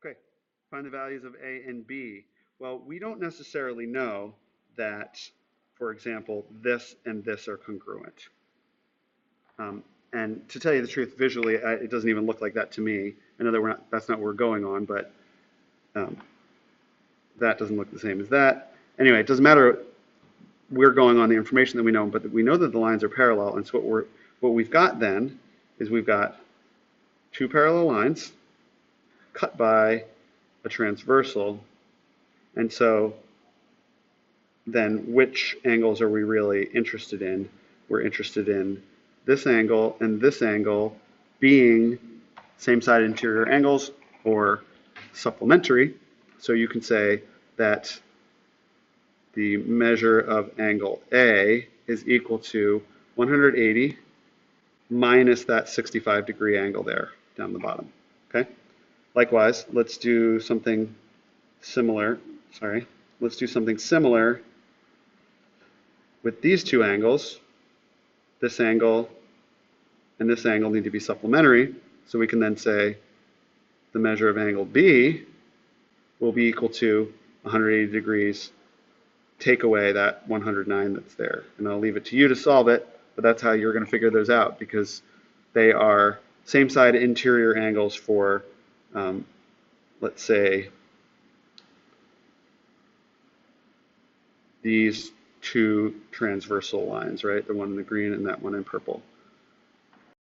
Okay, find the values of A and B. Well, we don't necessarily know that, for example, this and this are congruent. And to tell you the truth, visually, it doesn't even look like that to me. I know that that's not what we're going on, but um, that doesn't look the same as that. Anyway, it doesn't matter. We're going on the information that we know, but we know that the lines are parallel. And so what we've got then is we've got two parallel lines cut by a transversal. And so then which angles are we really interested in? We're interested in this angle and this angle being same side interior angles or supplementary. So you can say that the measure of angle A is equal to 180 minus that 65-degree angle there down the bottom. Okay. Likewise, let's do something similar. Sorry. Let's do something similar with these two angles. This angle and this angle need to be supplementary. So we can then say the measure of angle B will be equal to 180 degrees, take away that 109 that's there. And I'll leave it to you to solve it, but that's how you're going to figure those out because they are same side interior angles for, let's say, these two transversal lines, right? The one in the green and that one in purple.